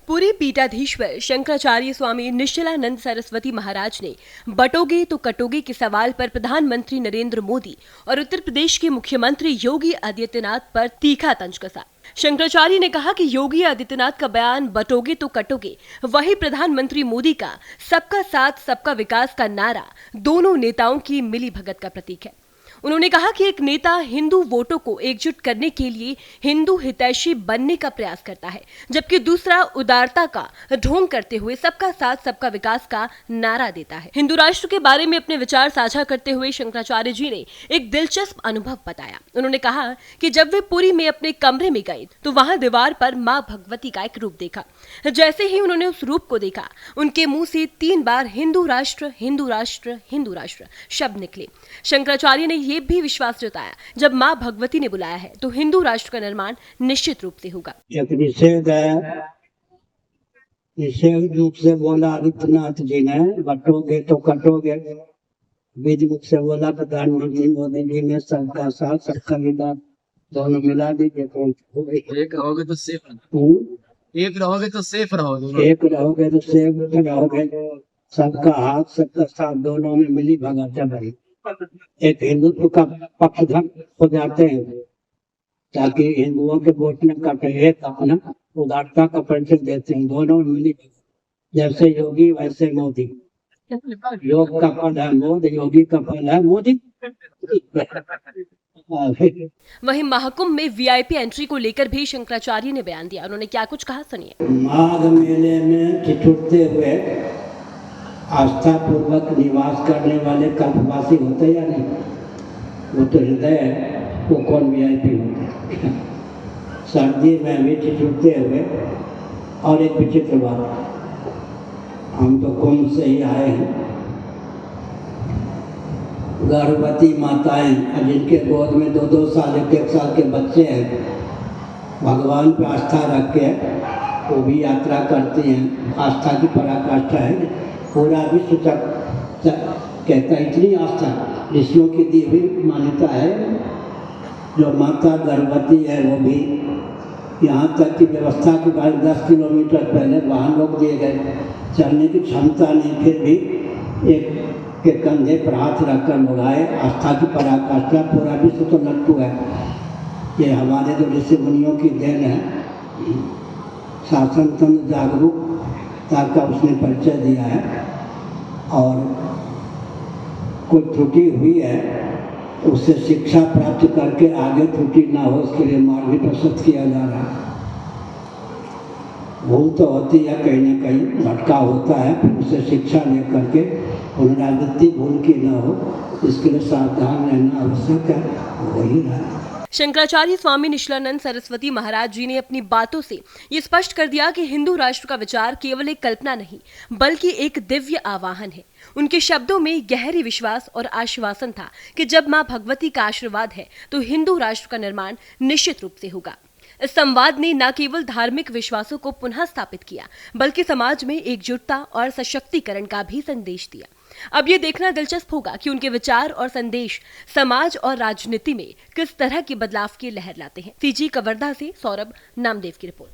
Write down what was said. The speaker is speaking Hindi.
पूरी पीठाधीश्वर शंकराचार्य स्वामी निश्चलानंद सरस्वती महाराज ने बटोगे तो कटोगे के सवाल पर प्रधानमंत्री नरेंद्र मोदी और उत्तर प्रदेश के मुख्यमंत्री योगी आदित्यनाथ पर तीखा तंज कसा। शंकराचार्य ने कहा कि योगी आदित्यनाथ का बयान बटोगे तो कटोगे वही प्रधानमंत्री मोदी का सबका साथ सबका विकास का नारा दोनों नेताओं की मिलीभगत का प्रतीक है। उन्होंने कहा कि एक नेता हिंदू वोटों को एकजुट करने के लिए हिंदू हितैषी बनने का प्रयास करता है, जबकि दूसरा उदारता का ढोंग करते हुए सबका साथ सबका विकास का नारा देता है। हिंदू राष्ट्र के बारे में अपने विचार साझा करते हुए शंकराचार्य जी ने एक दिलचस्प अनुभव बताया। उन्होंने कहा कि जब वे पुरी में अपने कमरे में गए तो वहां दीवार पर मां भगवती का एक रूप देखा। जैसे ही उन्होंने उस रूप को देखा, उनके मुंह से 3 बार हिंदू राष्ट्र हिंदू राष्ट्र हिंदू राष्ट्र शब्द निकले। शंकराचार्य ने ये भी विश्वास जताया, जब मां भगवती ने बुलाया है तो हिंदू राष्ट्र का निर्माण निश्चित रूप से होगा। एक निषेध है, निषेध रूप से बोला आदित्यनाथ जी ने, बटोगे तो कटोगे। बीज मुख से बोला प्रधानमंत्री मोदी जी ने, सबका साथ सबका विकास दोनों मिला दीजिए तो एक रहोगे तो सेफ एक रहोगे तो सेफ रहोगे, एक रहोगे तो सेफ रहोगे। सबका हाथ सबका साथ दोनों में मिली भगत है भाई। एक हिंदुत्व का पक्षधर हो जाते हैं ताकि हिंदुओं के वोट न कटे। एक अपना उदारता का परिचय देते हैं, दोनों में मिली। जैसे योगी वैसे मोदी। योग का फल है मोदी, योगी का फल है मोदी। वहीं महाकुंभ में वीआईपी एंट्री को लेकर भी शंकराचार्य ने बयान दिया। उन्होंने क्या कुछ कहा, सुनिए। माघ मेले में ठिठुरते हुए आस्था पूर्वक निवास करने वाले कल्पवासी होते या नहीं? वो तो हृदय है, वो कौन वीआईपी होते? सर्दी में भी ठिठुरते हुए। और एक विचित्र बात, हम तो कुंभ से ही आए हैं। गर्भवती माताएं जिनके गोद में 2-2 साल 1-1 साल के बच्चे हैं, भगवान पे आस्था रख के वो भी यात्रा करती हैं। आस्था की पराकाष्ठा है। पूरा विश्व कहता है, इतनी आस्था ऋषियों की दी हुई मान्यता है। जो माता गर्भवती है वो भी, यहाँ तक की व्यवस्था के बाद 10 किलोमीटर पहले वाहन रोक दिए गए। चलने की क्षमता नहीं, फिर भी एक के कंधे पर हाथ रखकर लोग आए। आस्था की पराकाष्ठा, पूरा विश्व तो लट्टू है। ये हमारे जो ऋषि मुनियों की देन है। शासन तंत्र जागरूकता का उसने परिचय दिया है, और कोई त्रुटि हुई है उससे शिक्षा प्राप्त करके आगे त्रुटि ना हो, इसके लिए मार्ग भी प्रस्तुत किया जा रहा है। भूल तो होती है, कहीं ना कहीं भटका होता है, फिर उससे शिक्षा लेकर के पुनरावृत्ति भूल की ना हो, इसके लिए सावधान रहना आवश्यक है। वही रहा। शंकराचार्य स्वामी निश्चलानंद सरस्वती महाराज जी ने अपनी बातों से ये स्पष्ट कर दिया कि हिंदू राष्ट्र का विचार केवल एक कल्पना नहीं, बल्कि एक दिव्य आवाहन है। उनके शब्दों में गहरी विश्वास और आश्वासन था कि जब मां भगवती का आशीर्वाद है तो हिंदू राष्ट्र का निर्माण निश्चित रूप से होगा। इस संवाद ने न केवल धार्मिक विश्वासों को पुनः स्थापित किया, बल्कि समाज में एकजुटता और सशक्तिकरण का भी संदेश दिया। अब ये देखना दिलचस्प होगा कि उनके विचार और संदेश समाज और राजनीति में किस तरह की बदलाव की लहर लाते हैं। सीजी कवर्धा से सौरभ नामदेव की रिपोर्ट।